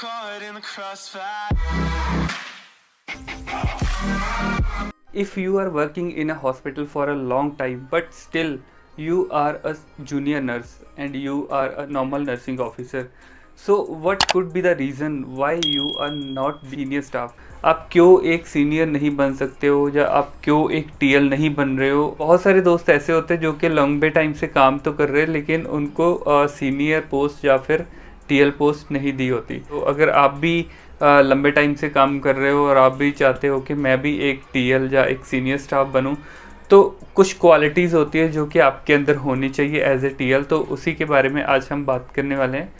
caught in the crossfire. If you are working in a hospital for a long time but still you are a junior nurse and you are a normal nursing officer, so what could be the reason why you are not senior staff? आप क्यों एक senior नहीं बन सकते हो या आप क्यों एक टीएल नहीं बन रहे हो? बहुत सारे दोस्त ऐसे होते हैं जो कि लंबे टाइम से काम तो कर रहे हैं लेकिन उनको सीनियर पोस्ट या फिर टीएल पोस्ट नहीं दी होती। तो अगर आप भी लंबे टाइम से काम कर रहे हो और आप भी चाहते हो कि मैं भी एक टीएल या एक सीनियर स्टाफ बनूं, तो कुछ क्वालिटीज़ होती है जो कि आपके अंदर होनी चाहिए एज ए टीएल। तो उसी के बारे में आज हम बात करने वाले हैं।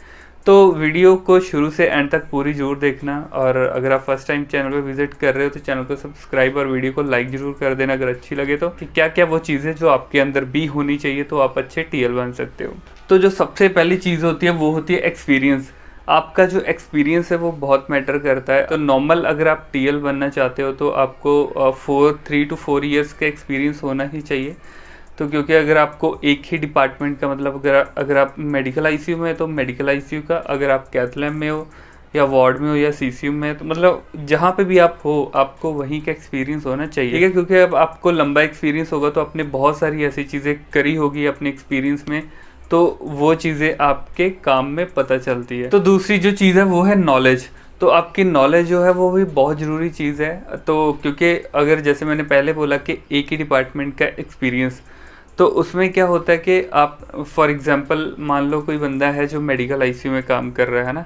तो वीडियो को शुरू से एंड तक पूरी जरूर देखना, और अगर आप फर्स्ट टाइम चैनल पे विजिट कर रहे हो तो चैनल को सब्सक्राइब और वीडियो को लाइक जरूर कर देना अगर अच्छी लगे तो, कि क्या क्या वो चीज़ें जो आपके अंदर भी होनी चाहिए तो आप अच्छे टीएल बन सकते हो। तो जो सबसे पहली चीज़ होती है वो होती है एक्सपीरियंस। आपका जो एक्सपीरियंस है वो बहुत मैटर करता है। तो नॉर्मल अगर आप टीएल बनना चाहते हो तो आपको 3 to 4 ईयर्स का एक्सपीरियंस होना ही चाहिए। तो क्योंकि अगर आपको एक ही डिपार्टमेंट का, मतलब अगर आप मेडिकल आईसीयू में है तो मेडिकल आईसीयू का, अगर आप कैथ लैब में हो या वार्ड में हो या सीसीयू में, तो मतलब जहाँ पे भी आप हो आपको वहीं का एक्सपीरियंस होना चाहिए, ठीक है। क्योंकि अब आपको लंबा एक्सपीरियंस होगा तो आपने बहुत सारी ऐसी चीज़ें करी होगी अपने एक्सपीरियंस में, तो वो चीज़ें आपके काम में पता चलती है। तो दूसरी जो चीज़ है वो है नॉलेज। तो आपकी नॉलेज जो है वो भी बहुत ज़रूरी चीज़ है। तो क्योंकि अगर जैसे मैंने पहले बोला कि एक ही डिपार्टमेंट का एक्सपीरियंस, तो उसमें क्या होता है कि आप फॉर एग्जांपल मान लो कोई बंदा है जो मेडिकल आईसीयू में काम कर रहा है ना,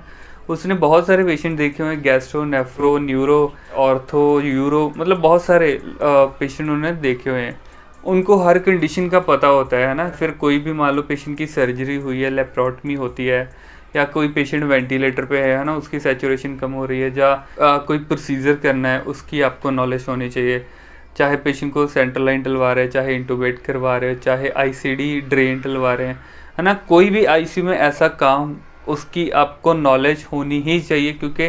उसने बहुत सारे पेशेंट देखे हुए हैं, gastro, nephro, neuro, ortho, euro, मतलब बहुत सारे पेशेंट उन्होंने देखे हुए हैं। उनको हर कंडीशन का पता होता है ना। फिर कोई भी मान लो पेशेंट की सर्जरी हुई है, लेप्रोटमी होती है, या कोई पेशेंट वेंटिलेटर पे है ना, उसकी सैचुरेशन कम हो रही है, या कोई प्रोसीजर करना है, उसकी आपको नॉलेज होनी चाहिए। चाहे पेशेंट को सेंट्रल लाइन डलवा रहे हैं, चाहे इंटूबेट करवा रहे हैं, चाहे आईसीडी ड्रेन डलवा रहे हैं, है ना, कोई भी आईसीयू में ऐसा काम, उसकी आपको नॉलेज होनी ही चाहिए। क्योंकि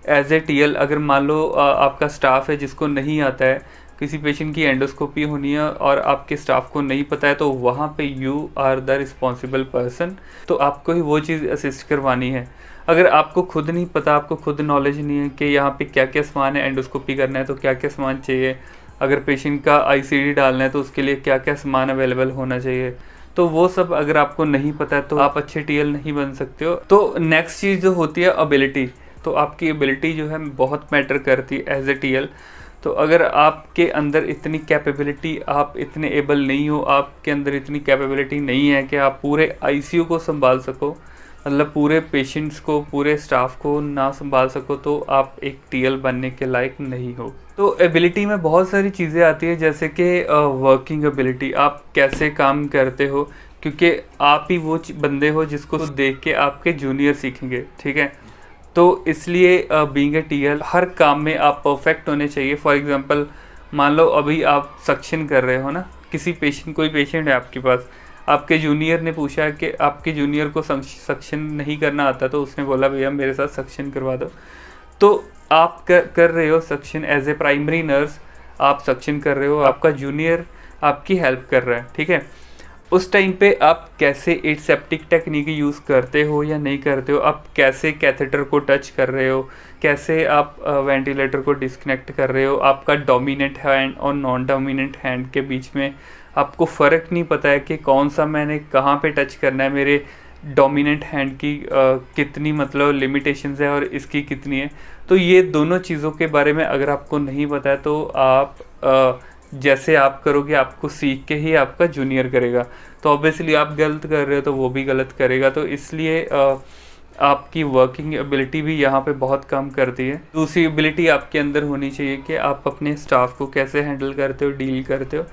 एज ए टीएल अगर मान लो आपका स्टाफ है जिसको नहीं आता है, किसी पेशेंट की एंडोस्कोपी होनी है और आपके स्टाफ को नहीं पता है, तो वहाँ पे you are the responsible person. तो आपको ही वो चीज़ असिस्ट करवानी है। अगर आपको खुद नहीं पता, आपको खुद नॉलेज नहीं है कि यहाँ पे क्या क्या सामान है, एंडोस्कोपी करना है तो क्या क्या सामान चाहिए, अगर पेशेंट का आईसीडी डालना है तो उसके लिए क्या क्या सामान अवेलेबल होना चाहिए, तो वो सब अगर आपको नहीं पता है तो आप अच्छे टीएल नहीं बन सकते हो। तो नेक्स्ट चीज़ जो होती है एबिलिटी। तो आपकी एबिलिटी जो है बहुत मैटर करती है एज ए टीएल। तो अगर आपके अंदर इतनी कैपेबिलिटी, आप इतने एबल नहीं हो, आपके अंदर इतनी कैपेबिलिटी नहीं है कि आप पूरे आईसीयू को संभाल सको, मतलब पूरे पेशेंट्स को, पूरे स्टाफ को ना संभाल सको, तो आप एक टीएल बनने के लायक नहीं हो। तो एबिलिटी में बहुत सारी चीज़ें आती है, जैसे कि वर्किंग एबिलिटी, आप कैसे काम करते हो, क्योंकि आप ही वो बंदे हो जिसको देख के आपके जूनियर सीखेंगे, ठीक है। तो इसलिए बीइंग ए टीएल हर काम में आप परफेक्ट होने चाहिए। फॉर एग्जांपल मान लो अभी आप सक्शन कर रहे हो ना, किसी पेशेंट, कोई पेशेंट है आपके पास, आपके जूनियर ने पूछा कि आपके जूनियर को सक्शन नहीं करना आता, तो उसने बोला भैया मेरे साथ सक्शन करवा दो। तो आप कर रहे हो suction as a primary nurse, आप सक्शन कर रहे हो, आपका जूनियर आपकी हेल्प कर रहा है, ठीक है। उस टाइम पे आप कैसे एसेप्टिक टेक्निक यूज़ करते हो या नहीं करते हो, आप कैसे कैथेटर को टच कर रहे हो, कैसे आप वेंटिलेटर को डिस्कनेक्ट कर रहे हो, आपका डोमिनेंट हैंड और नॉन डोमिनेंट हैंड के बीच में आपको फ़र्क नहीं पता है कि कौन सा मैंने कहाँ पे टच करना है, मेरे डोमिनेंट हैंड की कितनी मतलब लिमिटेशंस है और इसकी कितनी है। तो ये दोनों चीज़ों के बारे में अगर आपको नहीं पता है तो आप जैसे आप करोगे आपको सीख के ही आपका जूनियर करेगा, तो ऑब्वियसली आप गलत कर रहे हो तो वो भी गलत करेगा। तो इसलिए आपकी वर्किंग एबिलिटी भी यहाँ पे बहुत कम करती है। दूसरी एबिलिटी आपके अंदर होनी चाहिए कि आप अपने स्टाफ को कैसे हैंडल करते हो, डील करते हो,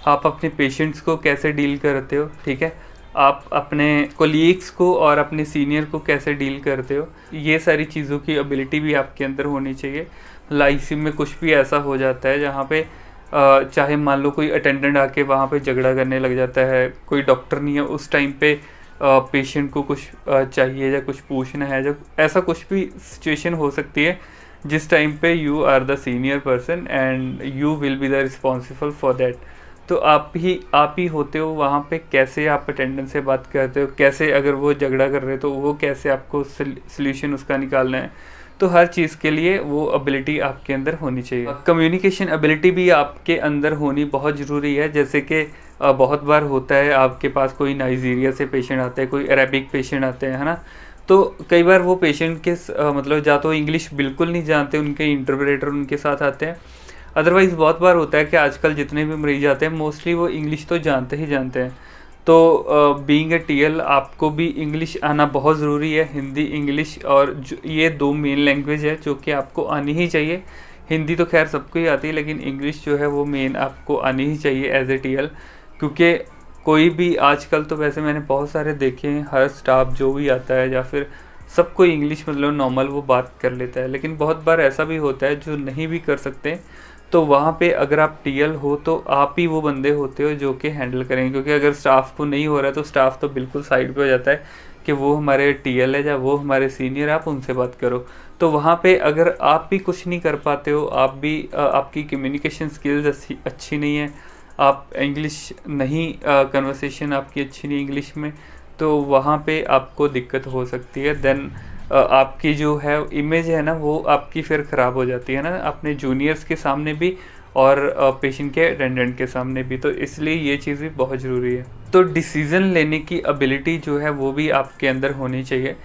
आप अपने पेशेंट्स को कैसे डील करते हो, ठीक है, आप अपने कोलीग्स को और अपने सीनियर को कैसे डील करते हो, ये सारी चीज़ों की एबिलिटी भी आपके अंदर होनी चाहिए। आईसीयू में कुछ भी ऐसा हो जाता है जहाँ पे चाहे मान लो कोई अटेंडेंट आके वहाँ पे झगड़ा करने लग जाता है, कोई डॉक्टर नहीं है उस टाइम पे, पेशेंट को कुछ चाहिए या कुछ पूछना है, जब ऐसा कुछ भी सिचुएशन हो सकती है जिस टाइम पे you are the senior person and you will be the responsible for that. तो आप ही होते हो वहाँ पे, कैसे आप अटेंडेंट से बात करते हो, कैसे अगर वो झगड़ा कर रहे हो तो वो कैसे आपको सोल्यूशन उसका निकालना है। तो हर चीज़ के लिए वो एबिलिटी आपके अंदर होनी चाहिए। कम्युनिकेशन एबिलिटी भी आपके अंदर होनी बहुत ज़रूरी है। जैसे कि बहुत बार होता है आपके पास कोई नाइजीरिया से पेशेंट आते हैं, कोई अरेबिक पेशेंट आते हैं, है ना। तो कई बार वो पेशेंट के मतलब या तो इंग्लिश बिल्कुल नहीं जानते, उनके इंटरप्रेटर उनके साथ आते हैं। अदरवाइज़ बहुत बार होता है कि आजकल जितने भी मरीज आते हैं मोस्टली वो इंग्लिश तो जानते ही जानते हैं। तो बीइंग ए टीएल आपको भी इंग्लिश आना बहुत ज़रूरी है। हिंदी, इंग्लिश, और ये 2 मेन लैंग्वेज है जो कि आपको आनी ही चाहिए। हिंदी तो खैर सबको ही आती है, लेकिन इंग्लिश जो है वो मेन आपको आनी ही चाहिए एज ए टीएल। क्योंकि कोई भी आजकल तो वैसे मैंने बहुत सारे देखे हैं, हर स्टाफ जो भी आता है या फिर सबको इंग्लिश मतलब नॉर्मल वो बात कर लेता है, लेकिन बहुत बार ऐसा भी होता है जो नहीं भी कर सकते। तो वहाँ पे अगर आप टीएल हो तो आप ही वो बंदे होते हो जो कि हैंडल करेंगे। क्योंकि अगर स्टाफ को नहीं हो रहा है तो स्टाफ तो बिल्कुल साइड पे हो जाता है कि वो हमारे टीएल है या वो हमारे सीनियर, आप उनसे बात करो। तो वहाँ पे अगर आप भी कुछ नहीं कर पाते हो, आप भी आपकी कम्युनिकेशन स्किल्स अच्छी नहीं है, आप इंग्लिश नहीं, कन्वर्सेशन आपकी अच्छी नहीं इंग्लिश में, तो वहाँ पे आपको दिक्कत हो सकती है। देन आपकी जो है इमेज है ना वो आपकी फिर ख़राब हो जाती है ना, अपने जूनियर्स के सामने भी और पेशेंट के अटेंडेंट के सामने भी। तो इसलिए ये चीज़ भी बहुत ज़रूरी है। तो डिसीज़न लेने की एबिलिटी जो है वो भी आपके अंदर होनी चाहिए।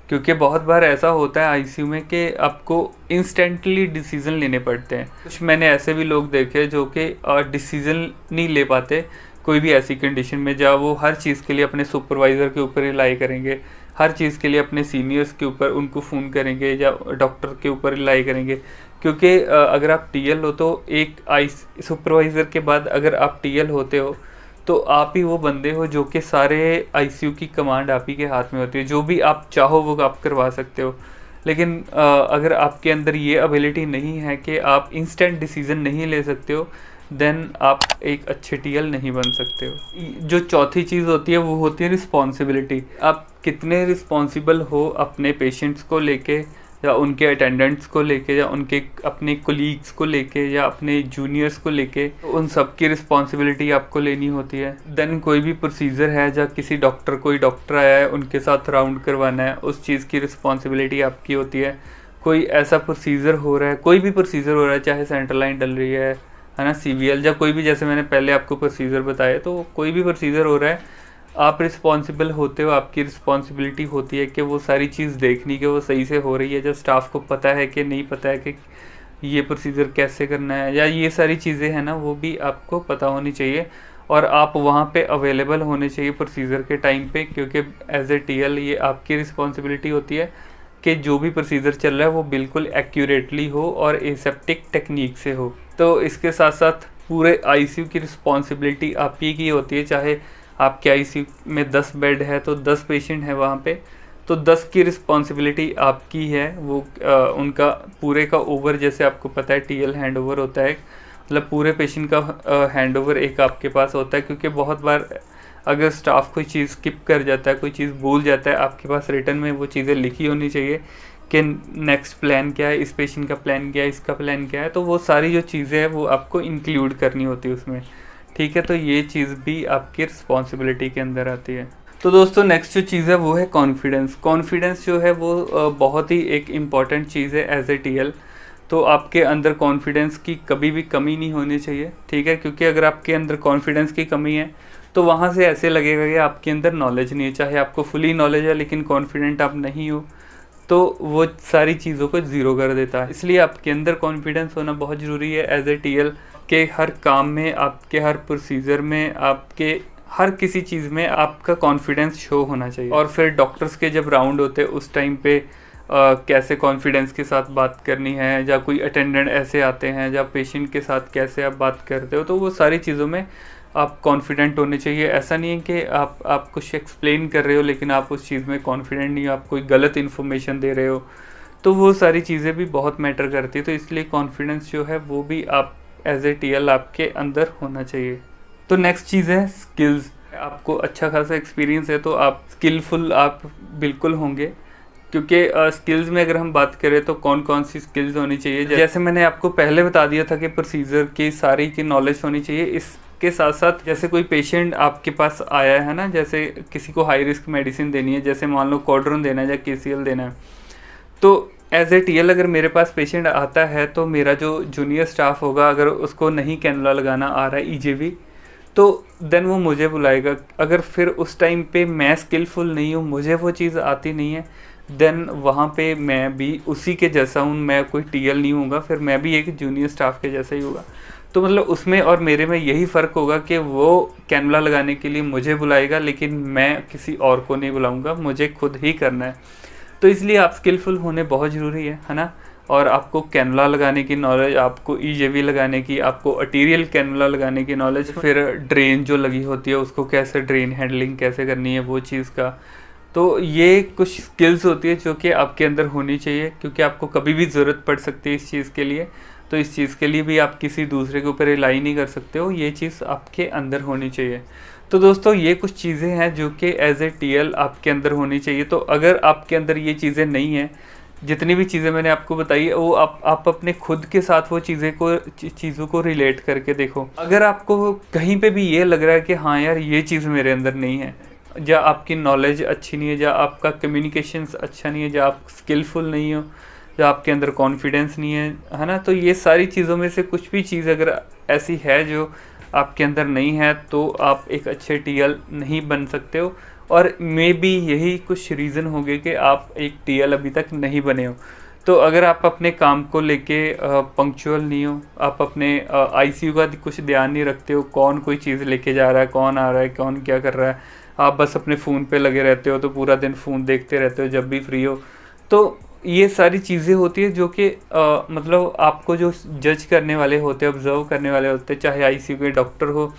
क्योंकि बहुत बार ऐसा होता है आईसीयू में कि आपको इंस्टेंटली डिसीज़न लेने पड़ते हैं। कुछ मैंने ऐसे भी लोग देखे जो कि डिसीज़न नहीं ले पाते कोई भी ऐसी कंडीशन में, जहाँ वो हर चीज़ के लिए अपने सुपरवाइज़र के ऊपर रिलाई करेंगे, हर चीज़ के लिए अपने सीनियर्स के ऊपर उनको फ़ोन करेंगे या डॉक्टर के ऊपर रिलाई करेंगे। क्योंकि अगर आप टीएल हो तो एक सुपरवाइज़र के बाद अगर आप टीएल होते हो तो आप ही वो बंदे हो जो कि सारे आईसीयू की कमांड आप ही के हाथ में होती है। जो भी आप चाहो वो आप करवा सकते हो। लेकिन अगर आपके अंदर ये एबिलिटी नहीं है कि आप इंस्टेंट डिसीज़न नहीं ले सकते हो, देन आप एक अच्छे टीएल नहीं बन सकते हो। जो चौथी चीज़ होती है वो होती है रिस्पॉन्सिबिलिटी। आप कितने रिस्पॉन्सिबल हो अपने पेशेंट्स को लेके या उनके अटेंडेंट्स को लेके या उनके अपने कोलीग्स को लेके या अपने जूनियर्स को लेके, तो उन सब की रिस्पॉन्सिबिलिटी आपको लेनी होती है। देन कोई भी प्रोसीजर है या किसी डॉक्टर, कोई डॉक्टर आया है उनके साथ राउंड करवाना है, उस चीज़ की रिस्पॉन्सिबिलिटी आपकी होती है। कोई ऐसा प्रोसीजर हो रहा है, कोई भी प्रोसीजर हो रहा है, चाहे सेंट्रल लाइन डल रही है ना, सीवीएल या कोई भी, जैसे मैंने पहले आपको प्रोसीजर बताया, तो कोई भी प्रोसीजर हो रहा है आप रिस्पॉन्सिबल होते हो। आपकी रिस्पॉन्सिबिलिटी होती है कि वो सारी चीज़ देखनी कि वो सही से हो रही है, जब स्टाफ को पता है कि नहीं पता है कि ये प्रोसीजर कैसे करना है, या ये सारी चीज़ें हैं ना वो भी आपको पता होनी चाहिए। और आप वहाँ पे अवेलेबल होने चाहिए प्रोसीजर के टाइम पे, क्योंकि एज ए टीएल ये आपकी रिस्पॉन्सिबिलिटी होती है कि जो भी प्रोसीजर चल रहा है वो बिल्कुल एक्यूरेटली हो और एसेप्टिक टेक्निक से हो। तो इसके साथ साथ पूरे आईसीयू की रिस्पॉन्सिबिलिटी आप ही की होती है। चाहे आपके आईसीयू में 10 बेड है तो 10 पेशेंट है वहाँ पे, तो 10 की रिस्पॉन्सिबिलिटी आपकी है। वो उनका पूरे का ओवर, जैसे आपको पता है टीएल हैंड ओवर होता है, मतलब पूरे पेशेंट का हैंड ओवर एक आपके पास होता है। क्योंकि बहुत बार अगर स्टाफ कोई चीज़ स्किप कर जाता है, कोई चीज़ भूल जाता है, आपके पास रिटर्न में वो चीज़ें लिखी होनी चाहिए कि नेक्स्ट प्लान क्या है, इस पेशेंट का प्लान क्या है, इसका प्लान क्या है। तो वो सारी जो चीज़ें हैं वो आपको इंक्लूड करनी होती है उसमें, ठीक है। तो ये चीज़ भी आपकी रिस्पॉन्सिबिलिटी के अंदर आती है। तो दोस्तों नेक्स्ट जो चीज़ है वो है कॉन्फिडेंस। कॉन्फिडेंस जो है वो बहुत ही एक इम्पॉर्टेंट चीज़ है एज ए टीएल। तो आपके अंदर कॉन्फिडेंस की कभी भी कमी नहीं होनी चाहिए, ठीक है। क्योंकि अगर आपके अंदर कॉन्फिडेंस की कमी है तो वहाँ से ऐसे लगेगा कि आपके अंदर नॉलेज नहीं है। चाहे आपको फुली नॉलेज है लेकिन कॉन्फिडेंट आप नहीं हो, तो वो सारी चीज़ों को ज़ीरो कर देता है। इसलिए आपके अंदर कॉन्फिडेंस होना बहुत ज़रूरी है एज ए टीएल। के हर काम में, आपके हर प्रोसीजर में, आपके हर किसी चीज़ में आपका कॉन्फिडेंस शो होना चाहिए। और फिर डॉक्टर्स के जब राउंड होते हैं उस टाइम पे कैसे कॉन्फिडेंस के साथ बात करनी है, या कोई अटेंडेंट ऐसे आते हैं या पेशेंट के साथ कैसे आप बात करते हो, तो वो सारी चीज़ों में आप कॉन्फिडेंट होने चाहिए। ऐसा नहीं है कि आप कुछ एक्सप्लेन कर रहे हो लेकिन आप उस चीज़ में कॉन्फिडेंट नहीं हो, आप कोई गलत इन्फॉर्मेशन दे रहे हो, तो वो सारी चीज़ें भी बहुत मैटर करती है। तो इसलिए कॉन्फिडेंस जो है वो भी आप एज ए टीएल आपके अंदर होना चाहिए। तो नेक्स्ट चीज़ है स्किल्स। आपको अच्छा खासा एक्सपीरियंस है तो आप स्किलफुल आप बिल्कुल होंगे। क्योंकि स्किल्स में अगर हम बात करें तो कौन कौन सी स्किल्स होनी चाहिए, जैसे मैंने आपको पहले बता दिया था कि प्रोसीजर की सारी की नॉलेज होनी चाहिए। इसके साथ साथ जैसे कोई पेशेंट आपके पास आया है ना, जैसे किसी को हाई रिस्क मेडिसिन देनी है, जैसे मान लो कॉड्रोन देना है या केसीएल देना है, तो एज ए टीएल अगर मेरे पास पेशेंट आता है तो मेरा जो जूनियर स्टाफ होगा अगर उसको नहीं कैनुला लगाना आ रहा है ईजेवी, तो देन वो मुझे बुलाएगा। अगर फिर उस टाइम पे मैं स्किलफुल नहीं हूँ, मुझे वो चीज़ आती नहीं है, देन वहाँ पे मैं भी उसी के जैसा हूँ, मैं कोई टीएल नहीं हूँगा, फिर मैं भी एक जूनियर स्टाफ के जैसा ही होगा। तो मतलब उसमें और मेरे में यही फ़र्क होगा कि वो कैनुला लगाने के लिए मुझे बुलाएगा, लेकिन मैं किसी और को नहीं बुलाऊँगा, मुझे खुद ही करना है। तो इसलिए आप स्किलफुल होने बहुत ज़रूरी है ना। और आपको कैनुला लगाने की नॉलेज, आपको ईजेवी लगाने की, आपको अर्टीरियल कैनुला लगाने की नॉलेज, फिर ड्रेन जो लगी होती है उसको कैसे ड्रेन हैंडलिंग कैसे करनी है वो चीज़ का। तो ये कुछ स्किल्स होती है जो कि आपके अंदर होनी चाहिए, क्योंकि आपको कभी भी ज़रूरत पड़ सकती है इस चीज़ के लिए। तो इस चीज़ के लिए भी आप किसी दूसरे के ऊपर रिलाई नहीं कर सकते हो, ये चीज़ आपके अंदर होनी चाहिए। तो दोस्तों ये कुछ चीज़ें हैं जो कि एज ए टीएल आपके अंदर होनी चाहिए। तो अगर आपके अंदर ये चीज़ें नहीं हैं, जितनी भी चीज़ें मैंने आपको बताई है, वो आप अपने खुद के साथ वो चीज़ों को रिलेट करके देखो। अगर आपको कहीं पे भी ये लग रहा है कि हाँ यार ये चीज़ मेरे अंदर नहीं है, या आपकी नॉलेज अच्छी नहीं है, या आपका कम्युनिकेशंस अच्छा नहीं है, या आप स्किलफुल नहीं हो, या आपके अंदर कॉन्फिडेंस नहीं है ना, तो ये सारी चीज़ों में से कुछ भी चीज़ अगर ऐसी है जो आपके अंदर नहीं है, तो आप एक अच्छे टीएल नहीं बन सकते हो। और मे बी यही कुछ रीज़न होंगे कि आप एक टीएल अभी तक नहीं बने हो। तो अगर आप अपने काम को लेके पंक्चुअल नहीं हो, आप अपने आईसीयू का कुछ ध्यान नहीं रखते हो, कौन कोई चीज़ लेके जा रहा है, कौन आ रहा है, कौन क्या कर रहा है, आप बस अपने फ़ोन पे लगे रहते हो, तो पूरा दिन फ़ोन देखते रहते हो जब भी फ्री हो, तो ये सारी चीज़ें होती है जो कि मतलब आपको जो जज करने वाले होते हैं, ऑब्जर्व करने वाले होते हैं, चाहे आईसीयू के डॉक्टर हो,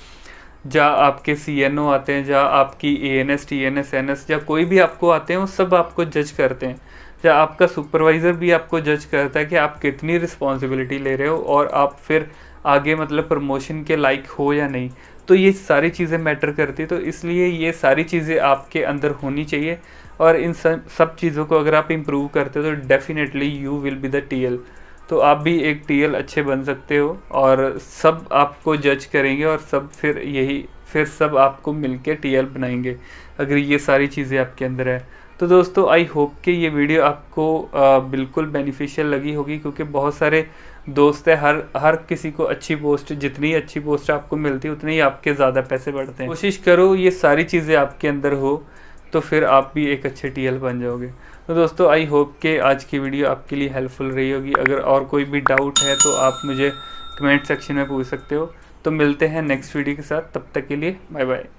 या आपके सीएनओ आते हैं, या आपकी एएनएस, टीएनएस, एनएस, या कोई भी आपको आते हैं, वो सब आपको जज करते हैं। या आपका सुपरवाइज़र भी आपको जज करता है कि आप कितनी रिस्पॉन्सिबिलिटी ले रहे हो, और आप फिर आगे मतलब प्रमोशन के लायक हो या नहीं। तो ये सारी चीज़ें मैटर करती है। तो इसलिए ये सारी चीज़ें आपके अंदर होनी चाहिए, और इन सब चीज़ों को अगर आप इम्प्रूव करते हो तो definitely you will be the TL. तो आप भी एक टीएल अच्छे बन सकते हो, और सब आपको जज करेंगे, और फिर सब आपको मिलके टीएल बनाएंगे अगर ये सारी चीज़ें आपके अंदर है। तो दोस्तों आई होप कि ये वीडियो आपको बिल्कुल बेनिफिशियल लगी होगी, क्योंकि बहुत सारे दोस्त है, हर किसी को अच्छी पोस्ट, जितनी अच्छी पोस्ट आपको मिलती है उतने ही आपके ज़्यादा पैसे बढ़ते हैं। कोशिश करो ये सारी चीज़ें आपके अंदर हो, तो फिर आप भी एक अच्छे टीएल बन जाओगे। तो दोस्तों आई होप कि आज की वीडियो आपके लिए हेल्पफुल रही होगी। अगर और कोई भी डाउट है तो आप मुझे कमेंट सेक्शन में पूछ सकते हो। तो मिलते हैं नेक्स्ट वीडियो के साथ, तब तक के लिए बाय बाय।